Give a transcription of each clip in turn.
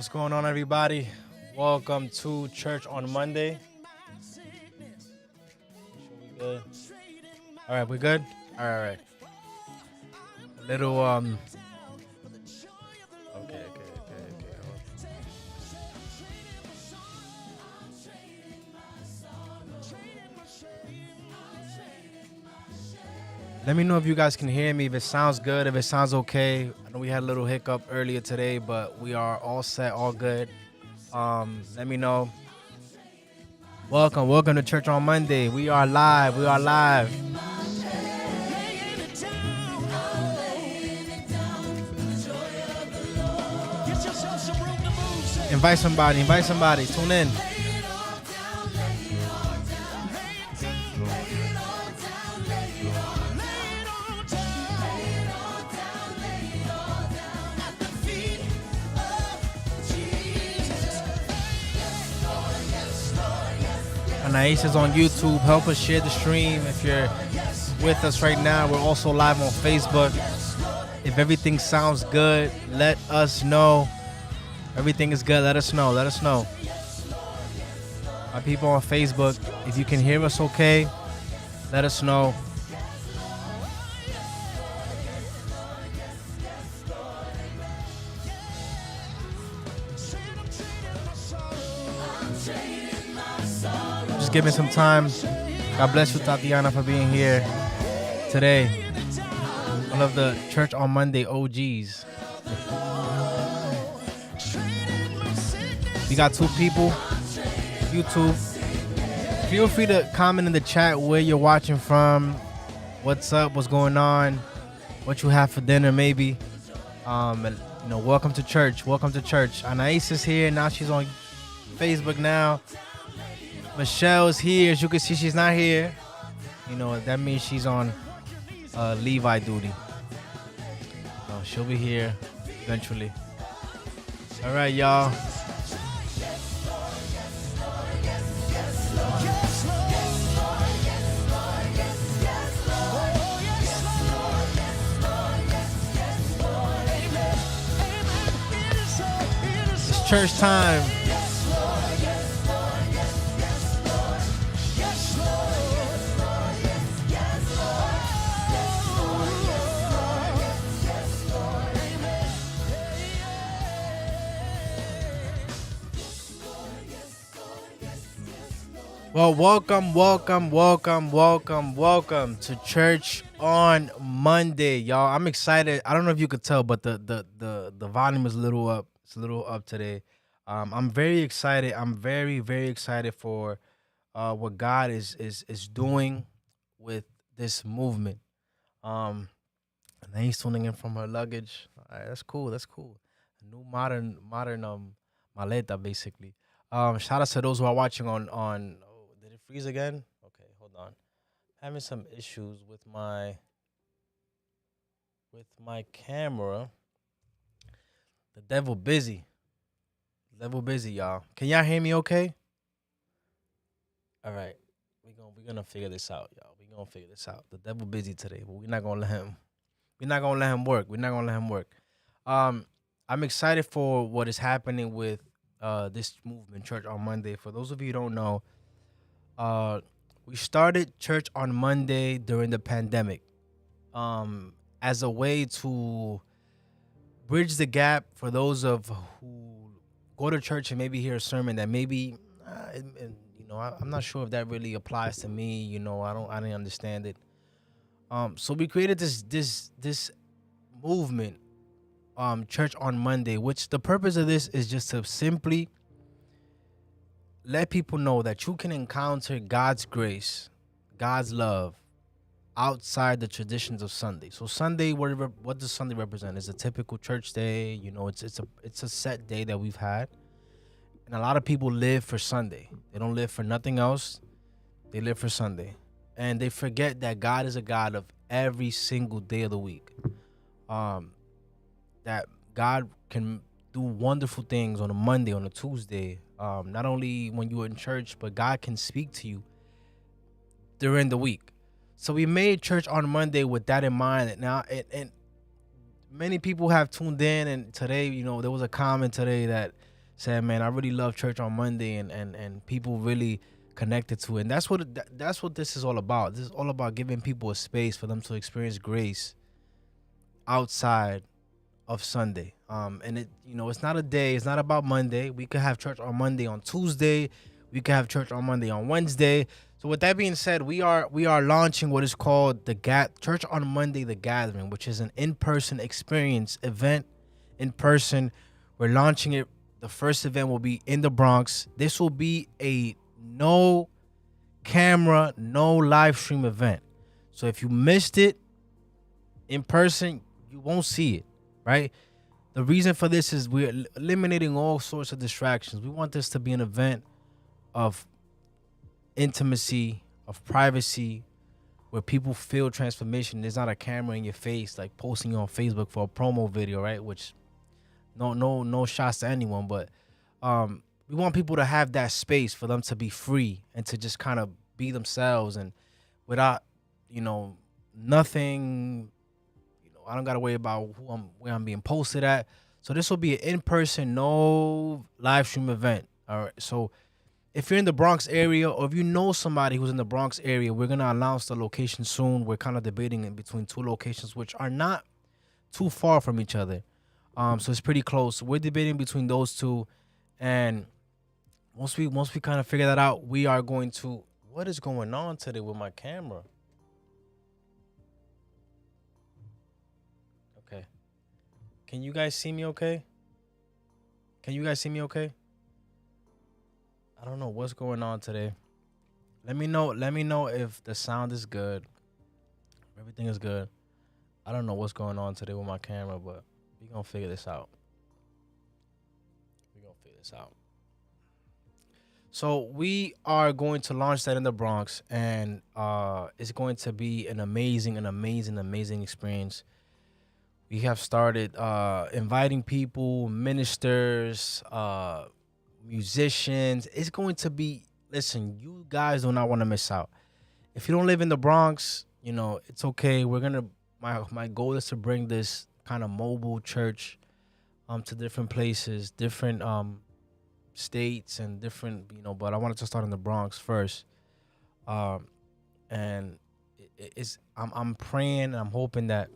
What's going on, everybody? Welcome to Church on Monday. We good? All right, we good? All right. A little Okay. Let me know if you guys can hear me. If it sounds good, if it sounds okay. I know we had a little hiccup earlier today, but we are all set, all good. Let me know. Welcome to Church on Monday. We are live. Invite somebody. Tune in. Anais is on YouTube. Help us share the stream. If you're with us right now, we're also live on Facebook. If everything sounds good, let us know. Everything is good. Let us know. My people on Facebook, if you can hear us okay, let us know. Just give me some time. God bless you, Tatiana, for being here today. One of the Church on Monday OGs. We got 2 people. YouTube. Feel free to comment in the chat where you're watching from. What's up? What's going on? What you have for dinner, maybe. Welcome to church. Anais is here. Now she's on Facebook now. Michelle's here. As you can see, she's not here. That means she's on Levi duty. She'll be here eventually. All right, y'all. It's church time. Well, welcome to Church on Monday, y'all. I'm excited. I don't know if you could tell, but the volume is a little up. It's a little up today. I'm very excited. I'm very, very excited for what God is doing with this movement. And then he's tuning in from her luggage. All right, that's cool. A new modern maleta, basically. Shout out to those who are watching on did it freeze again? Okay, hold on. Having some issues with my camera. The devil busy, y'all. Can y'all hear me okay? All right. We're gonna figure this out, y'all. We're gonna figure this out. The devil busy today, but we're not gonna let him work. I'm excited for what is happening with this movement, Church on Monday. For those of you who don't know, we started Church on Monday during the pandemic as a way to bridge the gap for those of who go to church and maybe hear a sermon that maybe, I'm not sure if that really applies to me. I didn't understand it. So we created this movement, Church on Monday, which the purpose of this is just to simply let people know that you can encounter God's grace, God's love outside the traditions of Sunday. So Sunday, what does Sunday represent? It's a typical church day. It's a set day that we've had. And a lot of people live for Sunday. They don't live for nothing else. They live for Sunday. And they forget that God is a God of every single day of the week. That God can do wonderful things on a Monday, on a Tuesday. Not only when you're in church, but God can speak to you during the week. So we made Church on Monday with that in mind. Now, and many people have tuned in, and today, there was a comment today that said, man, I really love church on Monday, and people really connected to it. And that's what this is all about. This is all about giving people a space for them to experience grace outside of Sunday. And it's not a day. It's not about Monday. We could have church on Monday, on Tuesday. We could have church on Monday, on Wednesday. So with that being said, we are launching what is called Church on Monday, the Gathering, which is an in-person experience event. In person, we're launching it. The first event will be in the Bronx. This will be a no camera, no live stream event. So if you missed it in person, you won't see it, right? The reason for this is we're eliminating all sorts of distractions. We want this to be an event of intimacy, of privacy, where people feel transformation. There's not a camera in your face like posting you on Facebook for a promo video, right? Which no shots to anyone, but we want people to have that space for them to be free and to just kind of be themselves, and without nothing. I don't gotta worry about where I'm being posted at. So this will be an in-person, no live stream event. All right. So if you're in the Bronx area, or if you know somebody who's in the Bronx area, we're gonna announce the location soon. We're kind of debating in between two locations, which are not too far from each other. So it's pretty close. We're debating between those two, and once we kind of figure that out, we are going to. What is going on today with my camera? Okay. Can you guys see me okay? I don't know what's going on today. Let me know if the sound is good. Everything is good. I don't know what's going on today with my camera, but we're going to figure this out. So we are going to launch that in the Bronx, and it's going to be an amazing experience. We have started inviting people, ministers, musicians. It's going to be, listen, you guys do not want to miss out. If you don't live in the Bronx, it's okay. My goal is to bring this kind of mobile church to different places, different states, and different, but I wanted to start in the Bronx first. And I'm praying and I'm hoping that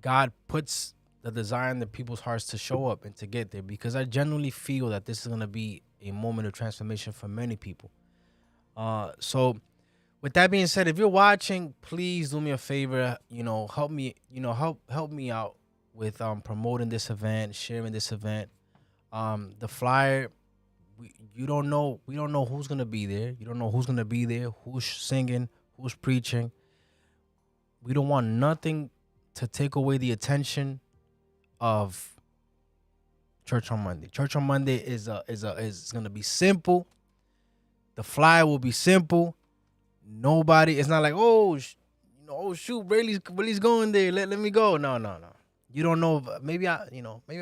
God puts the desire in the people's hearts to show up and to get there, because I genuinely feel that this is going to be a moment of transformation for many people. So with that being said, if you're watching, please do me a favor, help me out with promoting this event, sharing this event. The flyer, we don't know who's going to be there. You don't know who's going to be there, who's singing, who's preaching. We don't want nothing to take away the attention of Church on Monday. Church on Monday is going to be simple. The flyer will be simple. It's not like, oh shoot, Braylee's going there. Let me go. No. You don't know. Maybe I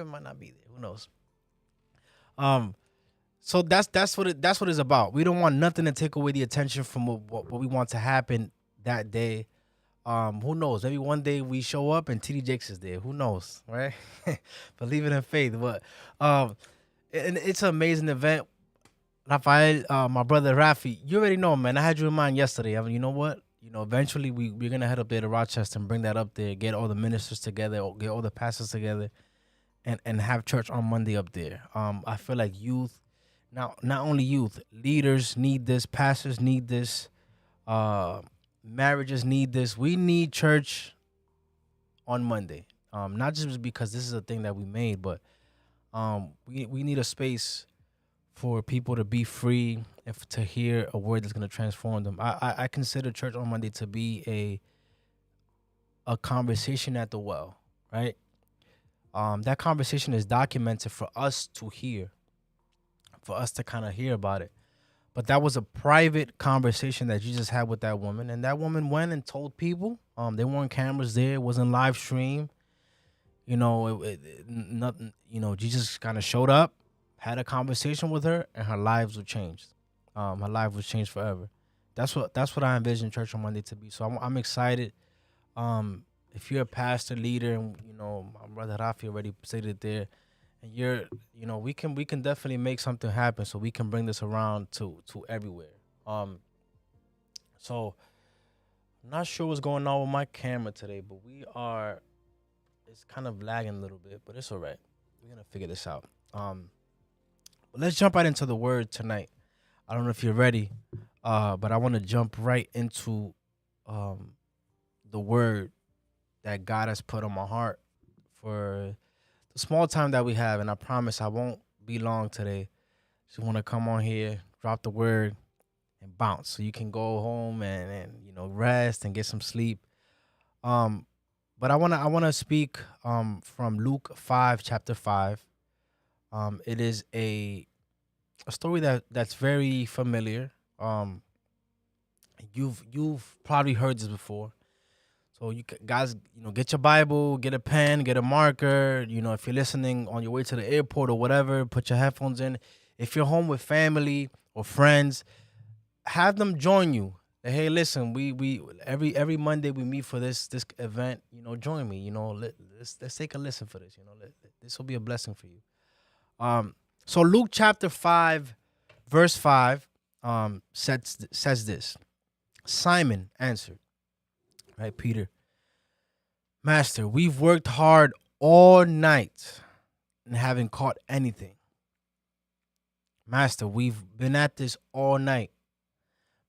might not be there. Who knows? So that's what it's about. We don't want nothing to take away the attention from what we want to happen that day. Who knows? Maybe one day we show up and TD Jakes is there. Who knows, right? Believe it in faith. But and it's an amazing event. Rafael, my brother Rafi, you already know, man. I had you in mind yesterday. I mean, you know what? Eventually we're gonna head up there to Rochester and bring that up there, get all the ministers together, get all the pastors together, and have church on Monday up there. I feel like youth, now not only youth, leaders need this, pastors need this, marriages need this. We need church on Monday. Not just because this is a thing that we made, but we need a space for people to be free, and to hear a word that's going to transform them. I consider church on Monday to be a conversation at the well, right? That conversation is documented for us to hear, for us to kind of hear about it. But that was a private conversation that Jesus had with that woman, and that woman went and told people. There weren't cameras there; it wasn't live stream. Nothing. Jesus kind of showed up, had a conversation with her, and her lives were changed. Her life was changed forever. That's what I envision Church on Monday to be. So I'm excited. If you're a pastor, leader, and my brother Rafi already stated there, and we can definitely make something happen, so we can bring this around to everywhere. Um, so I'm not sure what's going on with my camera today, but it's kind of lagging a little bit, but it's all right. We're gonna figure this out. But let's jump right into the word tonight. I don't know if you're ready, but I want to jump right into um the word that God has put on my heart for the small time that we have, and I promise I won't be long today. Just want to come on here, drop the word, and bounce, so you can go home and rest and get some sleep. Um, but I wanna speak from Luke 5, chapter 5. It is a story that's very familiar. You've probably heard this before. So guys, get your Bible, get a pen, get a marker. If you're listening on your way to the airport or whatever, put your headphones in. If you're home with family or friends, have them join you. Hey, listen, we every Monday we meet for this event. Join me. Let's take a listen for this. This will be a blessing for you. So Luke chapter 5, verse 5, says this. Simon answered, right, Peter, Master, we've worked hard all night and haven't caught anything. Master, we've been at this all night.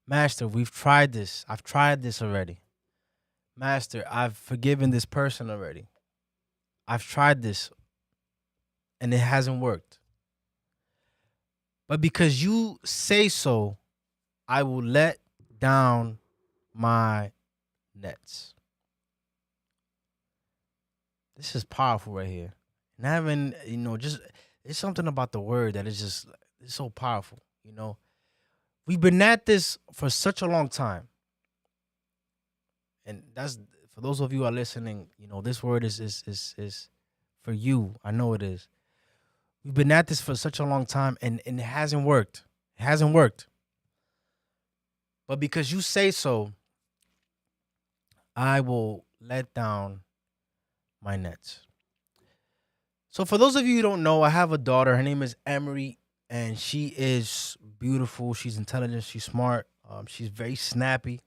Master, we've tried this. I've tried this already. Master, I've forgiven this person already. I've tried this and it hasn't worked. But because you say so, I will let down my nets. This is powerful right here. And having, just it's something about the word that is just it's so powerful. We've been at this for such a long time. And that's for those of you who are listening, this word is for you. I know it is. We've been at this for such a long time and it hasn't worked. It hasn't worked. But because you say so, I will let down my nets. So for those of you who don't know, I have a daughter. Her name is Emery, and she is beautiful. She's intelligent. She's smart. She's very snappy.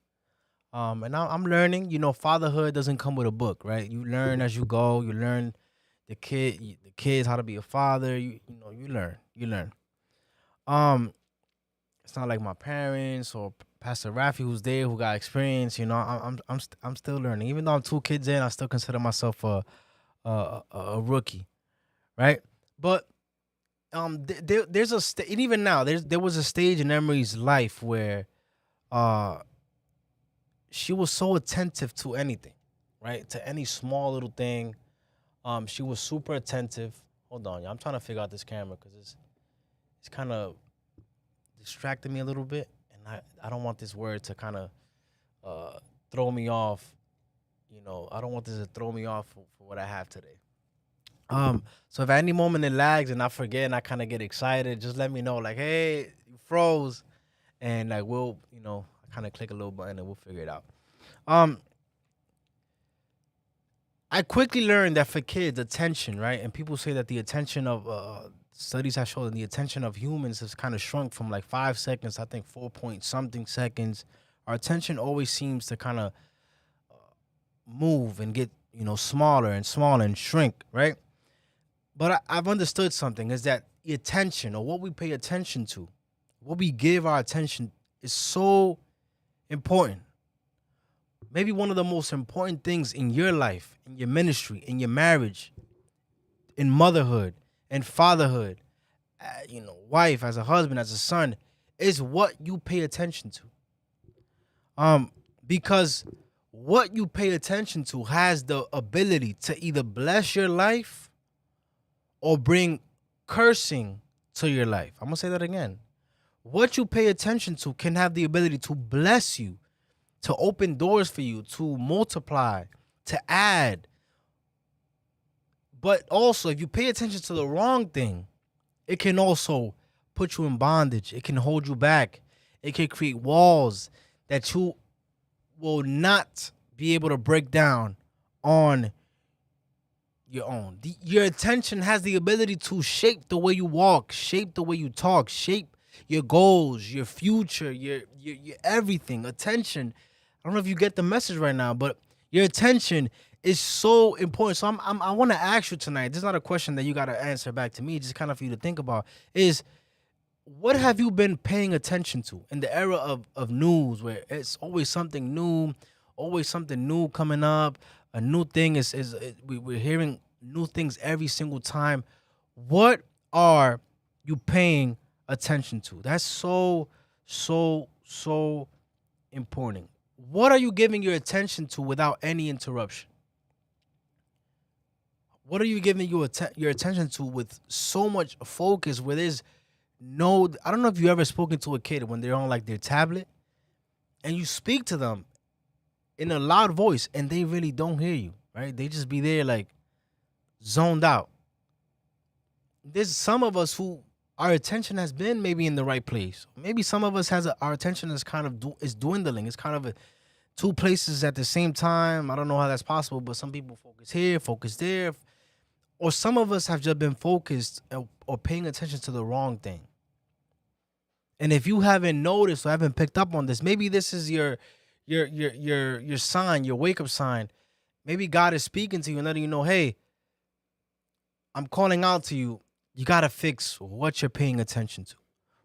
And I'm learning. Fatherhood doesn't come with a book, right? You learn as you go. You learn the kids how to be a father. You learn. It's not like my parents or Pastor Rafi who's there who got experience. I'm still learning. Even though I'm 2 kids in, I still consider myself a rookie, right? But there's and even now there was a stage in Emery's life where she was so attentive to anything, right? To any small little thing. She was super attentive. Hold on, y'all. I'm trying to figure out this camera because it's kind of distracting me a little bit, and I don't want this word to kind of throw me off. I don't want this to throw me off for what I have today. So if at any moment it lags and I forget and I kind of get excited, just let me know. Like, hey, you froze, and like we'll, kind of click a little button and we'll figure it out. I quickly learned that for kids, attention, right? And people say that the attention of studies have shown that the attention of humans has kind of shrunk from like 5 seconds, I think 4 point something seconds. Our attention always seems to kind of move and get, smaller and smaller and shrink, right? But I've understood something is that the attention or what we pay attention to, what we give our attention is so important. Maybe one of the most important things in your life, in your ministry, in your marriage, in motherhood and fatherhood, wife, as a husband, as a son, is what you pay attention to. Because what you pay attention to has the ability to either bless your life or bring cursing to your life. I'm going to say that again. What you pay attention to can have the ability to bless you, to open doors for you, to multiply, to add. But also, if you pay attention to the wrong thing, it can also put you in bondage. It can hold you back. It can create walls that you will not be able to break down on your own. Your attention has the ability to shape the way you walk, shape the way you talk, shape your goals, your future, your everything. Attention. I don't know if you get the message right now, but your attention is so important. So I want to ask you tonight. This is not a question that you got to answer back to me. Just kind of for you to think about. Is what have you been paying attention to in the era of news where it's always something new, always something new coming up, a new thing we're hearing new things every single time. What are you paying attention to? That's so important. What are you giving your attention to without any interruption? What are you giving your attention to with so much focus where there's no, I don't know if you ever spoken to a kid when they're on like their tablet and you speak to them in a loud voice and they really don't hear you, right? They just be there like zoned out. There's some of us who our attention has been maybe in the right place. Maybe some of us our attention is kind of is dwindling. It's kind of two places at the same time. I don't know how that's possible, but some people focus here, focus there. Or some of us have just been focused or paying attention to the wrong thing. And if you haven't noticed or haven't picked up on this, maybe this is your sign, your wake up sign. Maybe God is speaking to you and letting you know, hey, I'm calling out to you. You gotta fix what you're paying attention to.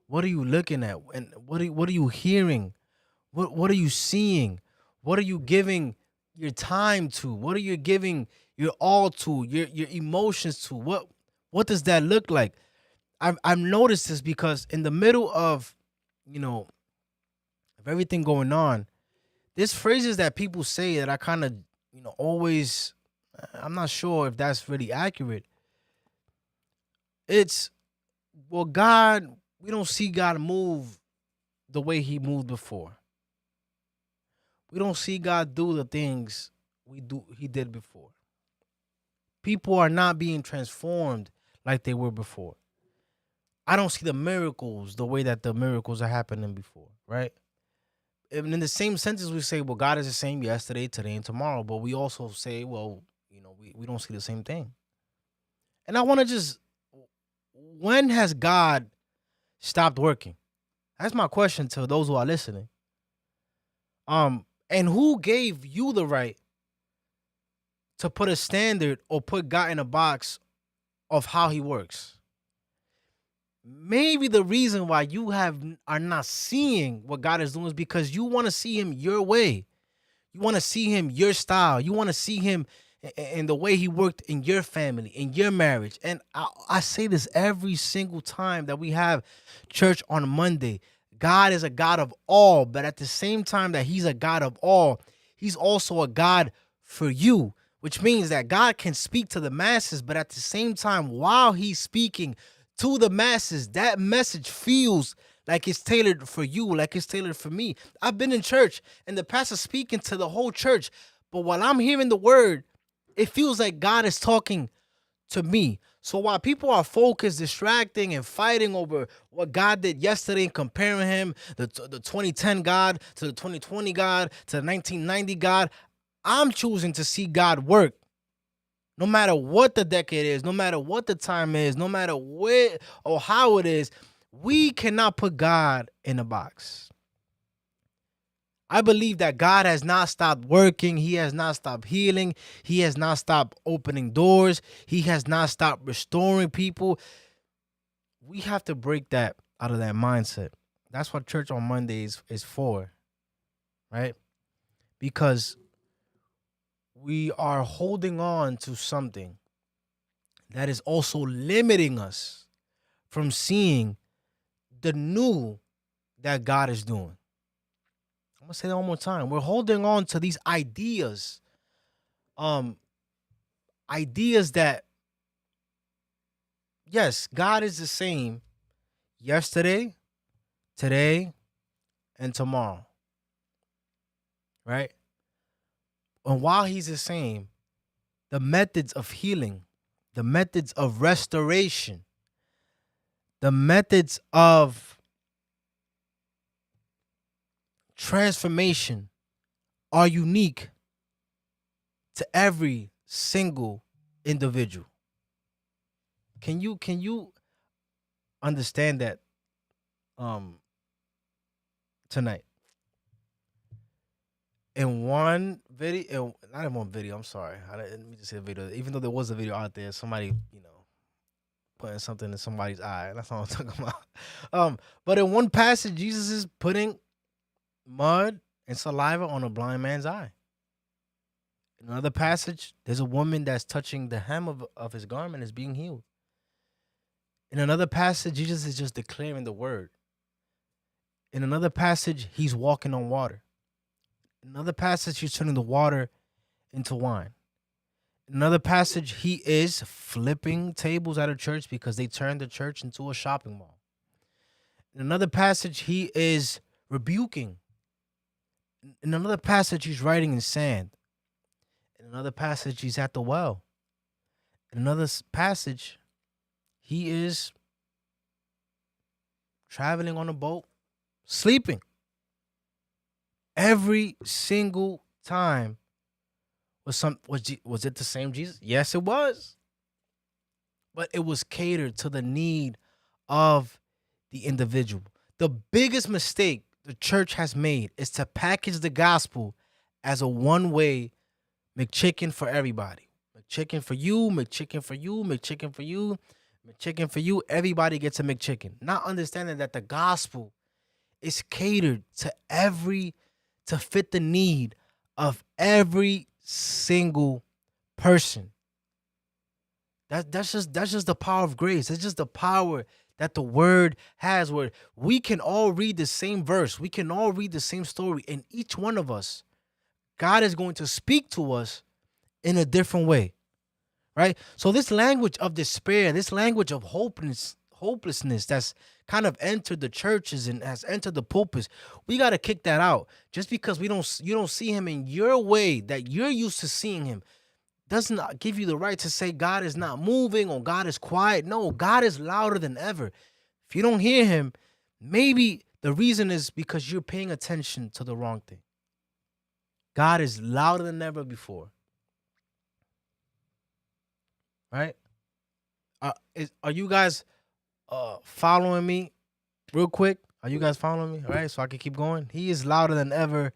What are you looking at? And what are you hearing? What are you seeing? What are you giving your time to? What are you giving your all to? Your emotions to? What does that look like? I've noticed this because in the middle of, of everything going on, there's phrases that people say that I kind of, always, I'm not sure if that's really accurate. It's, well, God, we don't see God move the way he moved before. We don't see God do the things he did before. People are not being transformed like they were before. I don't see the miracles the way that the miracles are happening before, right? And in the same sentence, we say, well, God is the same yesterday, today, and tomorrow. But we also say, well, we don't see the same thing. And I want to when has God stopped working? That's my question to those who are listening. And who gave you the right to put a standard or put God in a box of how he works? Maybe the reason why you are not seeing what God is doing is because you want to see him your way. You want to see him your style. You want to see him in the way he worked in your family, in your marriage. And I say this every single time that we have church on Monday. God is a God of all, but at the same time that he's a God of all, he's also a God for you, which means that God can speak to the masses, but at the same time, while he's speaking to the masses, that message feels like it's tailored for you, like it's tailored for me. I've been in church and the pastor's speaking to the whole church, but while I'm hearing the word, it feels like God is talking to me. So while people are focused, distracting, and fighting over what God did yesterday and comparing him, the 2010 God to the 2020 God to the 1990 God, I'm choosing to see God work. No matter what the decade is, no matter what the time is, no matter where or how it is, we cannot put God in a box. I believe that God has not stopped working. He has not stopped healing. He has not stopped opening doors. He has not stopped restoring people. We have to break that out of that mindset. That's what church on Mondays is for, right? Because we are holding on to something that is also limiting us from seeing the new that God is doing. I'm gonna say that one more time. We're holding on to these ideas, ideas that, yes, God is the same yesterday, today, and tomorrow, right? And while he's the same, the methods of healing, the methods of restoration, the methods of transformation are unique to every single individual. Can you understand that um tonight? In one video, not in one video, I'm sorry. Let me just say a video. Even though there was a video out there, somebody, putting something in somebody's eye. That's all I'm talking about. But in one passage, Jesus is putting mud and saliva on a blind man's eye. In another passage, there's a woman that's touching the hem of his garment is being healed. In another passage, Jesus is just declaring the word. In another passage, he's walking on water. In another passage, he's turning the water into wine. In another passage, he is flipping tables at a church because they turned the church into a shopping mall. In another passage, he is rebuking. In another passage, he's writing in sand. In another passage, he's at the well. In another passage, he is traveling on a boat, sleeping. Every single time was it the same Jesus? Yes, it was. But it was catered to the need of the individual. The biggest mistake the church has made is to package the gospel as a one-way McChicken for everybody. McChicken for you, McChicken for you, McChicken for you, McChicken for you. Everybody gets a McChicken. Not understanding that the gospel is catered to fit the need of every single person. That's just the power of grace. It's just the power that the word has, where we can all read the same verse. We can all read the same story. And each one of us, God is going to speak to us in a different way. Right? So this language of despair, this language of hopelessness that's kind of entered the churches and has entered the pulpits, we got to kick that out. Just because you don't see him in your way that you're used to seeing him doesn't give you the right to say God is not moving or God is quiet. No, God is louder than ever. If you don't hear him, maybe the reason is because you're paying attention to the wrong thing. God is louder than ever before. Right? Are you guys following me real quick? Are you guys following me? All right, so I can keep going. He is louder than ever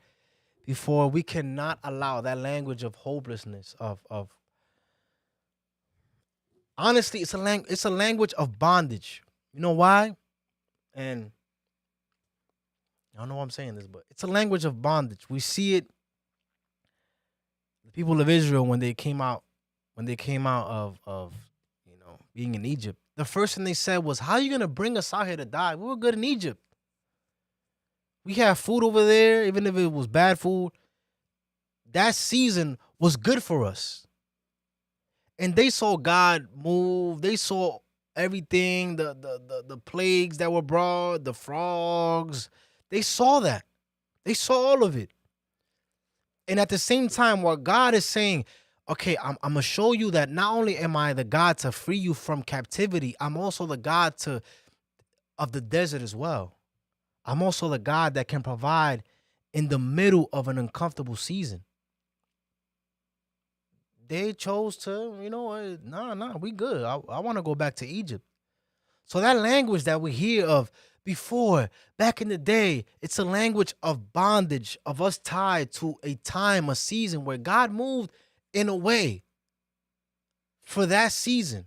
before. We cannot allow that language of hopelessness, of honestly, it's a language of bondage. You know why? And I don't know why I'm saying this, but it's a language of bondage. We see it. The people of Israel, when they came out of being in Egypt, the first thing they said was, "How are you gonna bring us out here to die? We were good in Egypt. We had food over there, even if it was bad food. That season was good for us." And they saw God move. They saw everything, the plagues that were brought, the frogs. They saw that. They saw all of it. And at the same time, what God is saying, okay, I'm gonna show you that not only am I the God to free you from captivity, I'm also the God of the desert as well. I'm also the God that can provide in the middle of an uncomfortable season. They chose to, nah, we good. I want to go back to Egypt. So that language that we hear of before, back in the day, it's a language of bondage, of us tied to a time, a season where God moved in a way for that season.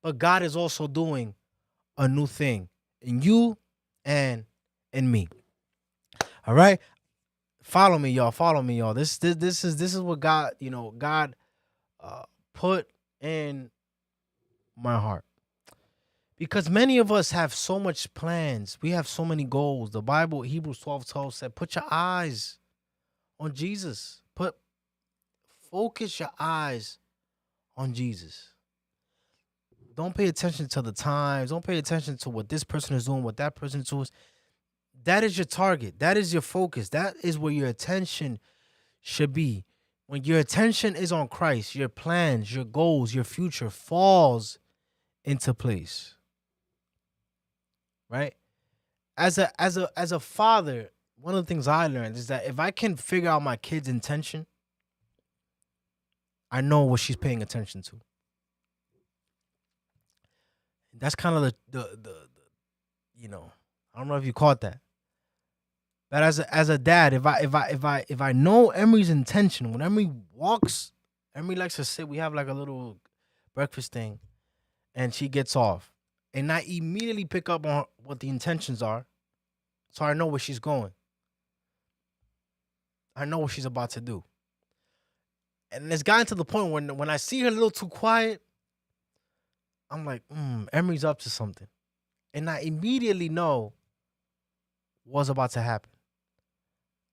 But God is also doing a new thing in you and in me. All right? Follow me, y'all. Follow me, y'all. This is what God, God put in my heart. Because many of us have so much plans. We have so many goals. The Bible, Hebrews 12:12 said, put your eyes on Jesus. Focus your eyes on Jesus. Don't pay attention to the times. Don't pay attention to what this person is doing, what that person is doing. That is your target. That is your focus. That is where your attention should be. When your attention is on Christ, your plans, your goals, your future falls into place. Right? As a father, one of the things I learned is that if I can figure out my kid's intention, I know what she's paying attention to. That's kind of the I don't know if you caught that. But as a dad, if I know Emery's intention, when Emery walks, Emery likes to sit. We have like a little breakfast thing, and she gets off, and I immediately pick up on what the intentions are, so I know where she's going. I know what she's about to do, and it's gotten to the point when I see her a little too quiet, I'm like, Emery's up to something, and I immediately know what's about to happen.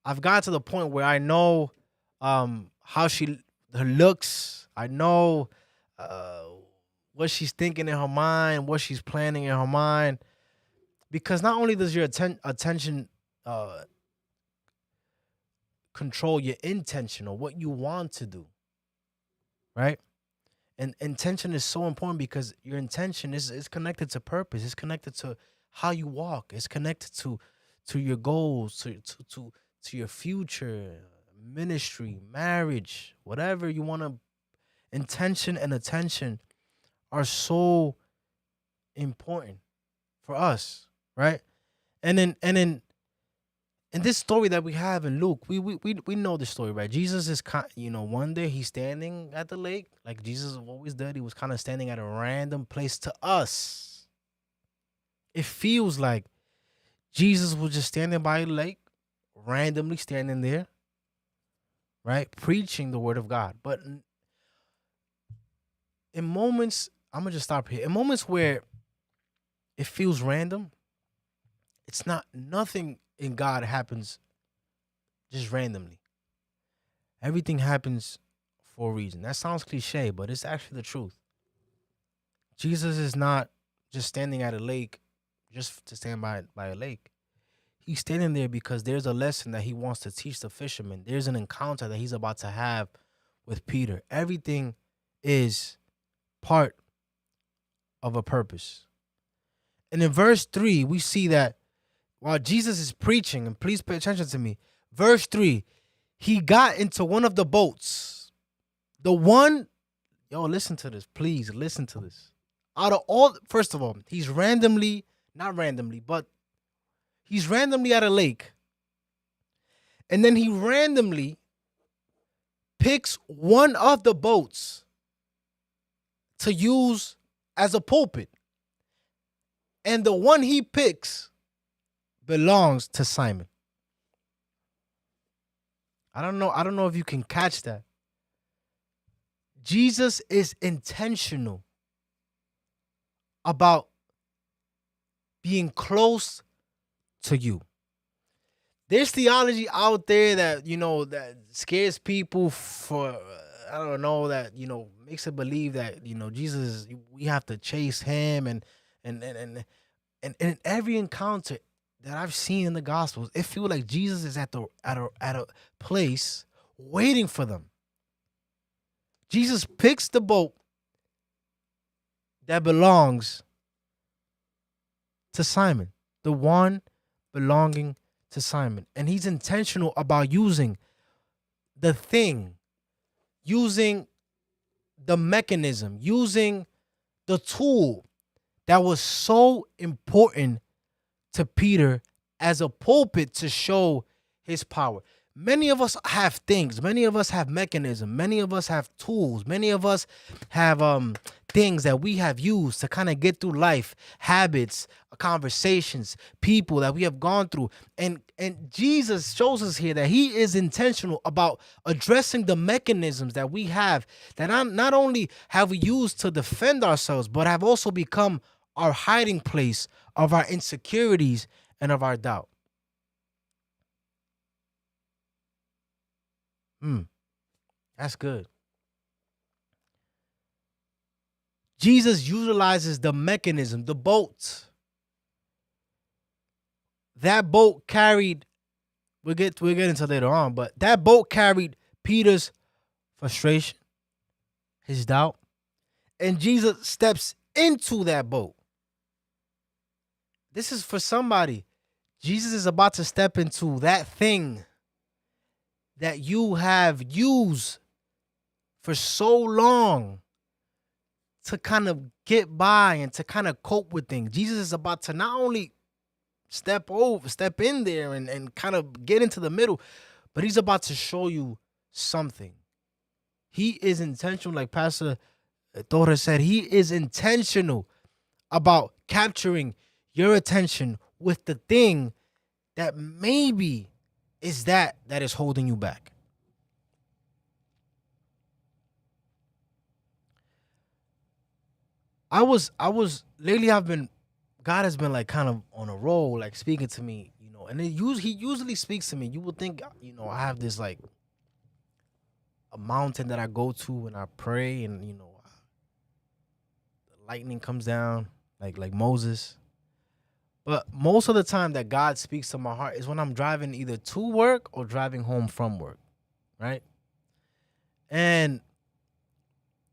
I've gotten to the point where I know how her looks. I know what she's thinking in her mind, what she's planning in her mind. Because not only does your attention control your intention or what you want to do, right? And intention is so important because your intention is connected to purpose. It's connected to how you walk. It's connected to your goals, to your future, ministry, marriage, whatever you want to. Intention and attention are so important for us, right? And in this story that we have in Luke, we know the story, right? Jesus is one day he's standing at the lake, like Jesus always did. He was kind of standing at a random place to us. It feels like Jesus was just standing by the lake, randomly standing there, right? Preaching the word of God. But in moments, I'm going to just stop here. In moments where it feels random, it's nothing in God happens just randomly. Everything happens for a reason. That sounds cliche, but it's actually the truth. Jesus is not just standing at a lake just to stand by a lake. He's standing there because there's a lesson that he wants to teach the fishermen. There's an encounter that he's about to have with Peter. Everything is part of a purpose. And in verse 3, we see that while Jesus is preaching, and please pay attention to me, verse 3, he got into one of the boats. Listen to this, please, listen to this. First of all, he's randomly at a lake. And then he randomly picks one of the boats to use as a pulpit. And the one he picks belongs to Simon. I don't know if you can catch that. Jesus is intentional about being close to you. There's theology out there that, that scares people for, that, makes it believe that, Jesus, we have to chase him. And in every encounter that I've seen in the Gospels, it feels like Jesus is at a place waiting for them. Jesus picks the boat that belongs to Simon, the one belonging to Simon. And he's intentional about using the thing, using the mechanism, using the tool that was so important to Peter as a pulpit to show his power. Many of us have things. Many of us have mechanism. Many of us have tools. Many of us have things that we have used to kind of get through life, habits, conversations, people that we have gone through. And Jesus shows us here that he is intentional about addressing the mechanisms that we have that not only have we used to defend ourselves, but have also become our hiding place of our insecurities and of our doubt. That's good. Jesus utilizes the mechanism, the boat. That boat carried, we'll get into later on, but that boat carried Peter's frustration, his doubt, and Jesus steps into that boat. This is for somebody. Jesus is about to step into that thing that you have used for so long to kind of get by and to kind of cope with things. Jesus is about to not only step in there and kind of get into the middle, but he's about to show you something. He is intentional, like Pastor Torres said, he is intentional about capturing your attention with the thing that maybe is that is holding you back. I was lately God has been like kind of on a roll, like speaking to me, and he usually speaks to me. You would think, I have this like a mountain that I go to and I pray, and the lightning comes down like Moses. But most of the time that God speaks to my heart is when I'm driving either to work or driving home from work, right? And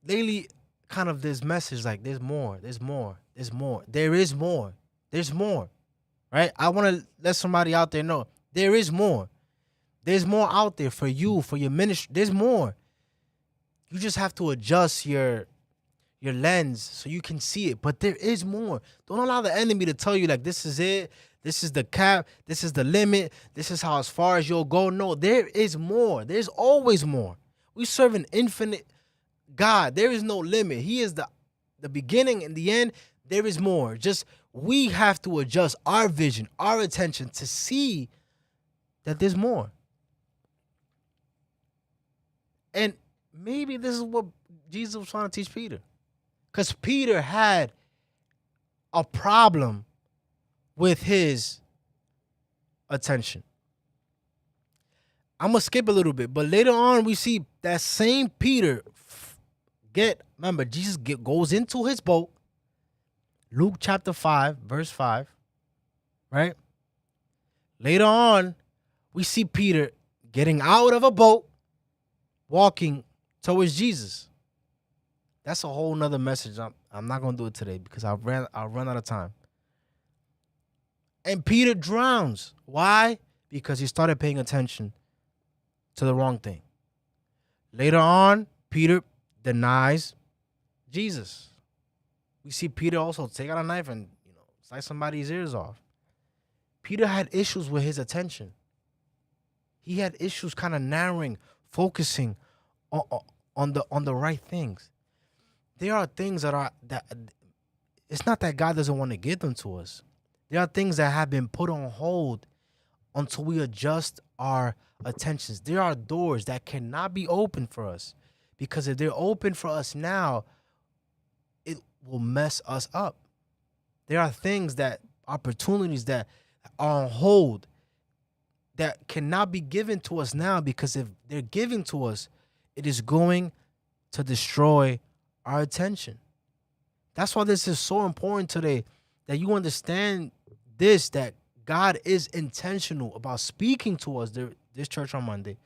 lately, kind of this message like there's more, there is more, there's more, right? I want to let somebody out there know there is more. There's more out there for you, for your ministry. There's more. You just have to adjust your lens so you can see it. But there is more. Don't allow the enemy to tell you like this is it, this is the cap, this is the limit, this is how as far as you'll go. No, there is more. There's always more. We serve an infinite God. There is no limit. He is the beginning and the end. There is more. Just we have to adjust our vision, our attention to see that there's more. And maybe this is what Jesus was trying to teach Peter. Because Peter had a problem with his attention. I'm going to skip a little bit, but later on we see that same Peter remember, Jesus goes into his boat, Luke chapter 5, verse 5, right? Later on, we see Peter getting out of a boat, walking towards Jesus. That's a whole nother message. I'm not going to do it today because I'll run out of time. And Peter drowns. Why? Because he started paying attention to the wrong thing. Later on, Peter denies Jesus. We see Peter also take out a knife and slice somebody's ears off. Peter had issues with his attention. He had issues kind of narrowing, focusing on the right things. There are things that it's not that God doesn't want to give them to us. There are things that have been put on hold until we adjust our attentions. There are doors that cannot be opened for us because if they're open for us now, it will mess us up. There are opportunities that are on hold that cannot be given to us now because if they're given to us, it is going to destroy our attention. That's why this is so important today, that you understand this, that God is intentional about speaking to us, this church on Monday,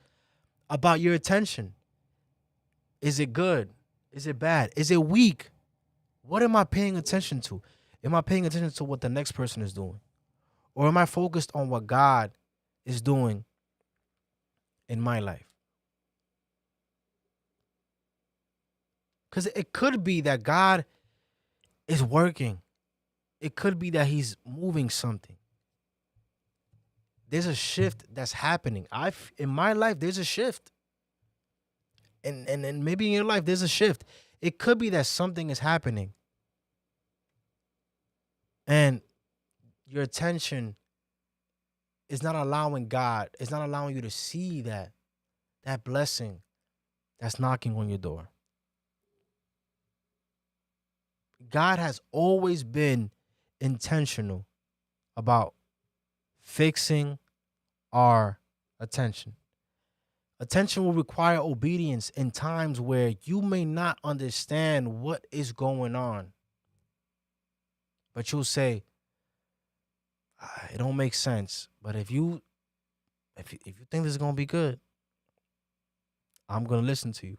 about your attention. Is it good? Is it bad? Is it weak? What am I paying attention to? Am I paying attention to what the next person is doing? Or am I focused on what God is doing in my life? Because it could be that God is working. It could be that he's moving something. There's a shift that's happening. In my life, there's a shift. And maybe in your life, there's a shift. It could be that something is happening. And your attention is not allowing God, it's not allowing you to see that blessing that's knocking on your door. God has always been intentional about fixing our attention. Attention will require obedience in times where you may not understand what is going on. But you'll say, it don't make sense. But if you think this is going to be good, I'm going to listen to you.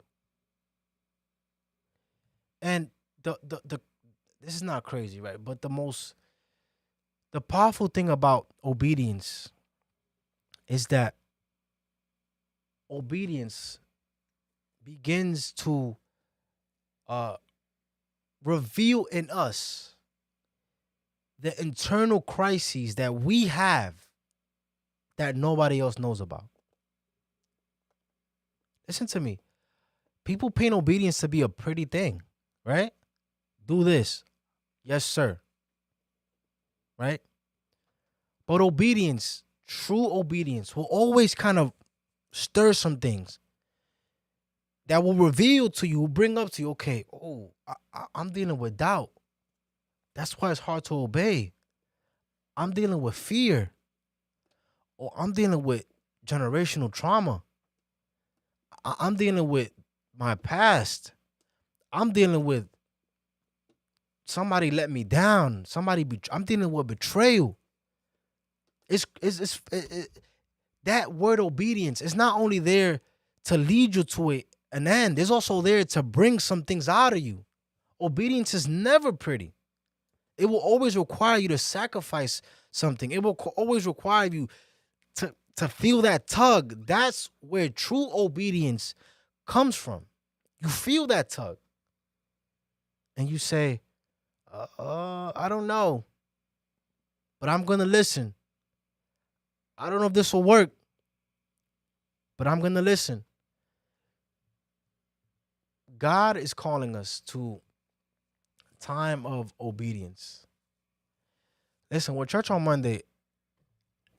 And this is not crazy, right? But the powerful thing about obedience is that obedience begins to reveal in us the internal crises that we have that nobody else knows about. Listen to me. People paint obedience to be a pretty thing, right? Do this. Yes, sir. Right? But obedience, true obedience, will always kind of stir some things that will reveal to you, bring up to you, okay, I'm dealing with doubt. That's why it's hard to obey. I'm dealing with fear. Or I'm dealing with generational trauma. I'm dealing with my past. I'm dealing with somebody let me down. I'm dealing with betrayal. That word obedience is not only there to lead you to an end, it's also there to bring some things out of you. Obedience is never pretty. It will always require you to sacrifice something. It will always require you to feel that tug. That's where true obedience comes from. You feel that tug. And you say, I don't know, but I'm going to listen. I don't know if this will work, but I'm going to listen. God is calling us to time of obedience. Listen, with Church on Monday,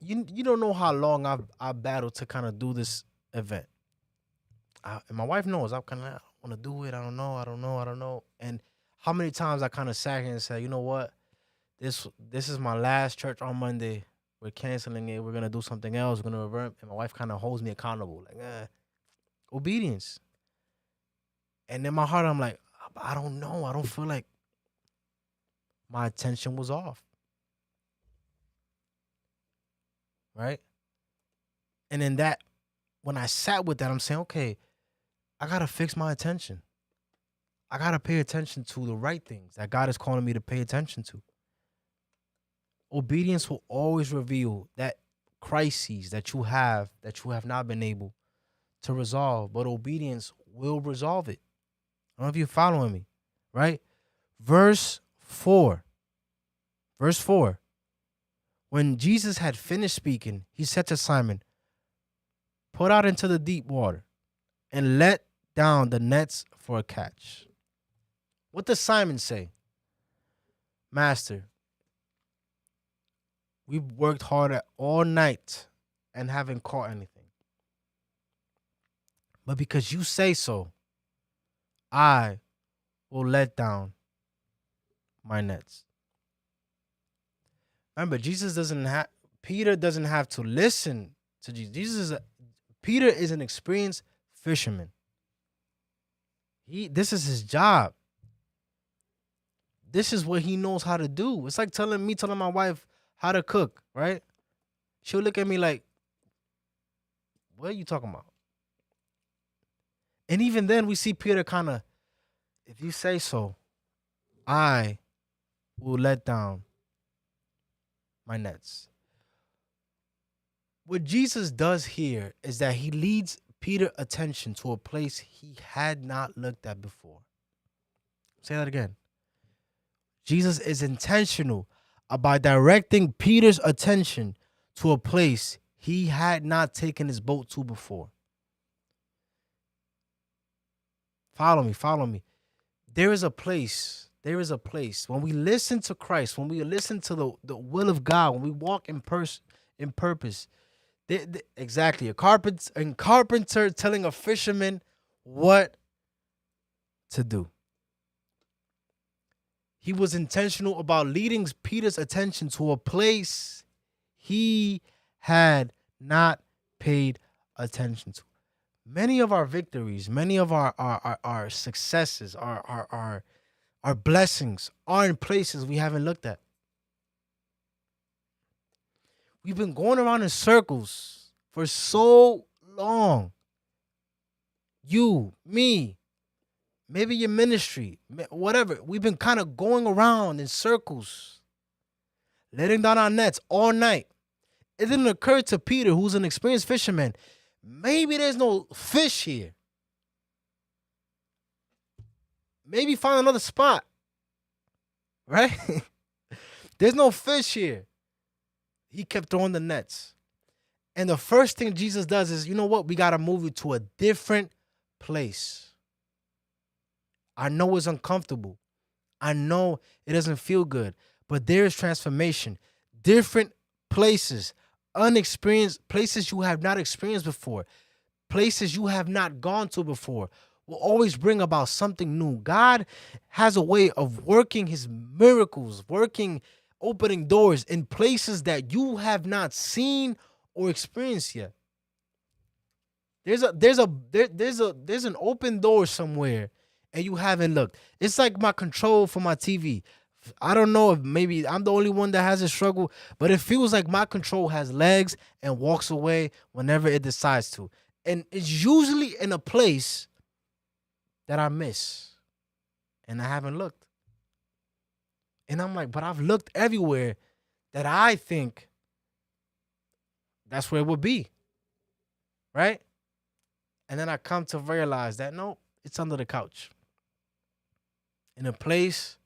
you don't know how long I've battled to kind of do this event. And my wife knows I kind of want to do it. I don't know. And how many times I kind of sat here and said, you know what? This is my last Church on Monday. We're canceling it. We're going to do something else. We're going to revert. And my wife kind of holds me accountable. Like, obedience. And in my heart, I'm like, I don't know. I don't feel like my attention was off. Right? And in that, when I sat with that, I'm saying, okay, I got to fix my attention. I got to pay attention to the right things that God is calling me to pay attention to. Obedience will always reveal that crises that you have not been able to resolve, but obedience will resolve it. I don't know if you're following me, right? Verse 4. When Jesus had finished speaking, he said to Simon, put out into the deep water and let down the nets for a catch. What does Simon say? Master, we've worked hard all night and haven't caught anything. But because you say so, I will let down my nets. Remember, Peter doesn't have to listen to Jesus. Peter is an experienced fisherman. This is his job. This is what he knows how to do. It's like telling my wife how to cook, right? She'll look at me like, what are you talking about? And even then we see Peter kind of, if you say so, I will let down my nets. What Jesus does here is that he leads Peter's attention to a place he had not looked at before. Say that again. Jesus is intentional about directing Peter's attention to a place he had not taken his boat to before. Follow me. There is a place. When we listen to Christ, when we listen to the will of God, when we walk in purpose, exactly. A carpenter telling a fisherman what to do. He was intentional about leading Peter's attention to a place he had not paid attention to. Many of our victories, many of our successes, our blessings are in places we haven't looked at. We've been going around in circles for so long. You, me, maybe your ministry, whatever. We've been kind of going around in circles, letting down our nets all night. It didn't occur to Peter, who's an experienced fisherman, maybe there's no fish here. Maybe find another spot, right? There's no fish here. He kept throwing the nets. And the first thing Jesus does is, you know what? We got to move you to a different place. I know it's uncomfortable. I know it doesn't feel good, but there is transformation. Different places, unexperienced places you have not experienced before, places you have not gone to before will always bring about something new. God has a way of working his miracles, opening doors in places that you have not seen or experienced yet. There's an open door somewhere and you haven't looked. It's like my control for my TV. I don't know if maybe I'm the only one that has a struggle, but it feels like my control has legs and walks away whenever it decides to. And it's usually in a place that I miss and I haven't looked. And I'm like, but I've looked everywhere that I think that's where it would be. Right? And then I come to realize that no, it's under the couch. In a place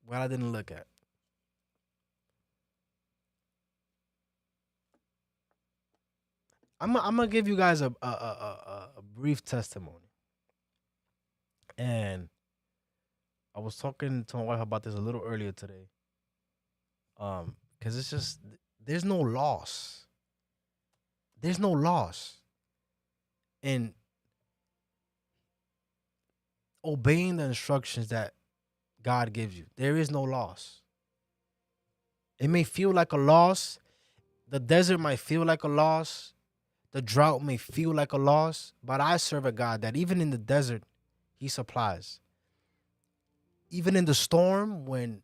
where I didn't look at. I'm gonna give you guys a brief testimony. And I was talking to my wife about this a little earlier today. Because it's just there's no loss. There's no loss in obeying the instructions that God gives you. There is no loss. It may feel like a loss. The desert might feel like a loss. The drought may feel like a loss. But I serve a God that even in the desert, he supplies. Even in the storm, when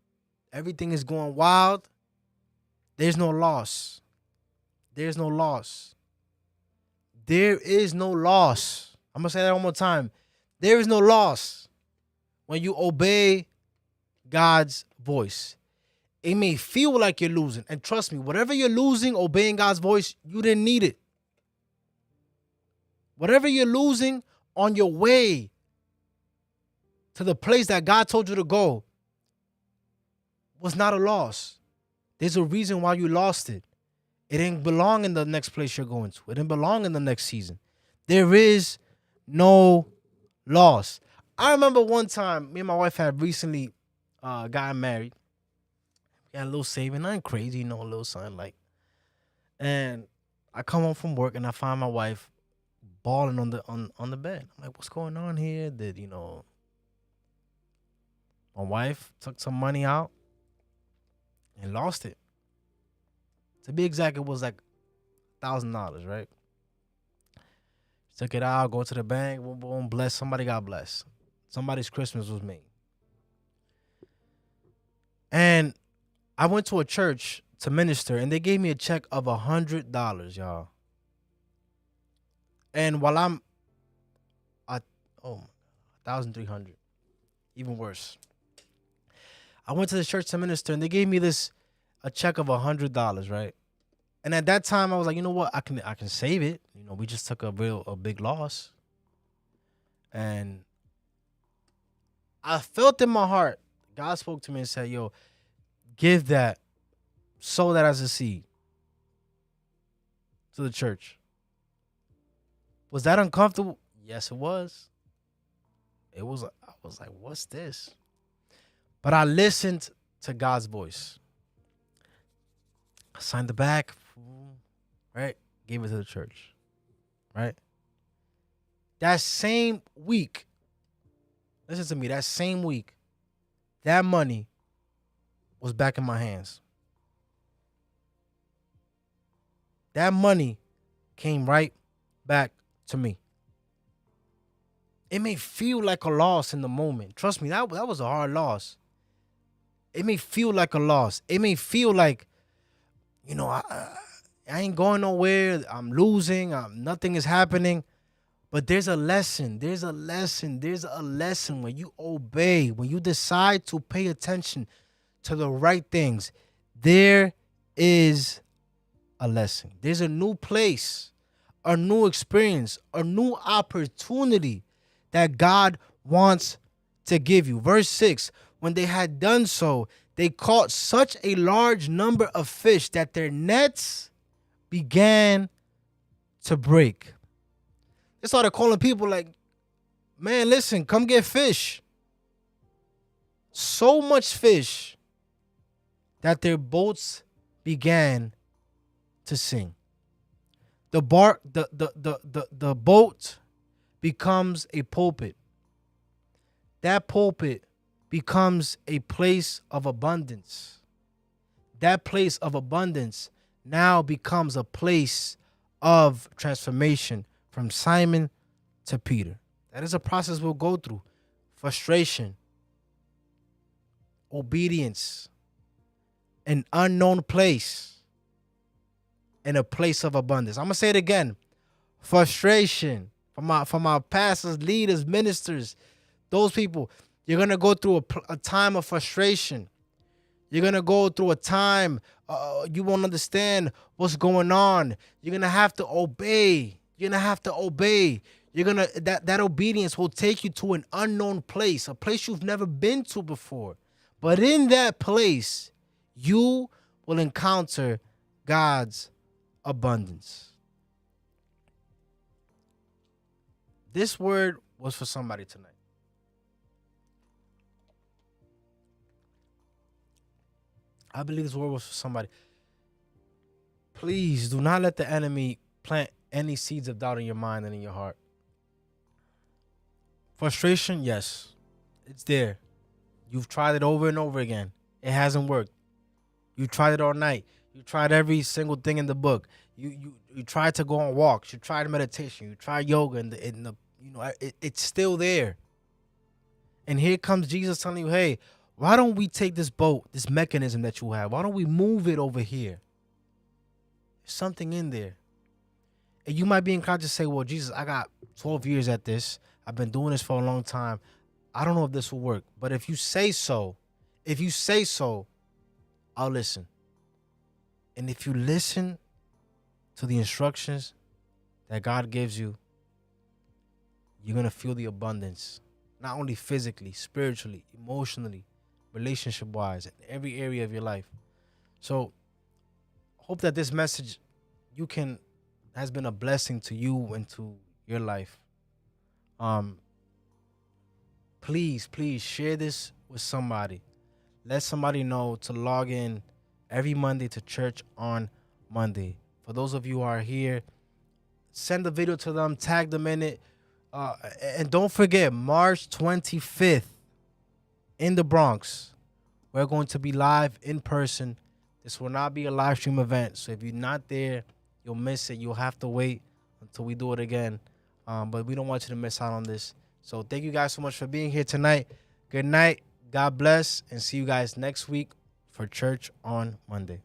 everything is going wild, there's no loss. There's no loss. There is no loss. I'm going to say that one more time. There is no loss when you obey God's voice. It may feel like you're losing. And trust me, whatever you're losing, obeying God's voice, you didn't need it. Whatever you're losing on your way to the place that God told you to go was not a loss. There's a reason why you lost it. It didn't belong in the next place you're going to. It didn't belong in the next season. There is no loss. I remember one time, me and my wife had recently gotten married. We had a little saving, nothing crazy, a little something like. And I come home from work and I find my wife bawling on the bed. I'm like, what's going on here? My wife took some money out and lost it. To be exact, it was like $1,000, right? Took it out, go to the bank, boom, boom, bless. Somebody got blessed. Somebody's Christmas was made. And I went to a church to minister, and they gave me a check of $100, y'all. And while I'm at 1,300, even worse. I went to the church to minister, and they gave me a check of $100, right? And at that time, I was like, you know what? I can save it. We just took a big loss. And I felt in my heart, God spoke to me and said, yo, give that, sow that as a seed to the church. Was that uncomfortable? Yes, it was. I was like, what's this? But I listened to God's voice. I signed the back, right? Gave it to the church, right? That same week, listen to me, that same week, that money was back in my hands. That money came right back to me. It may feel like a loss in the moment. Trust me, that was a hard loss. It may feel like a loss. It may feel like, I ain't going nowhere. I'm losing. Nothing is happening. But there's a lesson. There's a lesson when you obey, when you decide to pay attention to the right things. There is a lesson. There's a new place, a new experience, a new opportunity that God wants to give you. Verse 6, when they had done so, they caught such a large number of fish that their nets began to break. They started calling people like, man, listen, come get fish. So much fish that their boats began to sink. The boat becomes a pulpit. That pulpit becomes a place of abundance. That place of abundance now becomes a place of transformation from Simon to Peter. That is a process we'll go through. Frustration, obedience, an unknown place, and a place of abundance. I'm going to say it again. Frustration from our pastors, leaders, ministers, those people. You're going to go through a time of frustration. You're going to go through a time you won't understand what's going on. You're going to have to obey. You're going to have to obey. That obedience will take you to an unknown place, a place you've never been to before. But in that place, you will encounter God's abundance. This word was for somebody tonight. I believe this word was for somebody. Please do not let the enemy plant any seeds of doubt in your mind and in your heart. Frustration, yes, it's there. You've tried it over and over again. It hasn't worked. You tried it all night. You tried every single thing in the book. You tried to go on walks. You tried meditation. You tried yoga, and it's still there. And here comes Jesus telling you, hey, why don't we take this boat, this mechanism that you have? Why don't we move it over here? There's something in there. And you might be inclined to say, well, Jesus, I got 12 years at this. I've been doing this for a long time. I don't know if this will work. But if you say so, I'll listen. And if you listen to the instructions that God gives you, you're going to feel the abundance, not only physically, spiritually, emotionally, relationship-wise, in every area of your life. So hope that this message has been a blessing to you and to your life. Please share this with somebody. Let somebody know to log in every Monday to church on Monday. For those of you who are here, send the video to them, tag them in it. And don't forget, March 25th in the Bronx, we're going to be live in person. This will not be a live stream event. So if you're not there, you'll miss it. You'll have to wait until we do it again. But we don't want you to miss out on this. So thank you guys so much for being here tonight. Good night. God bless. And see you guys next week for church on Monday.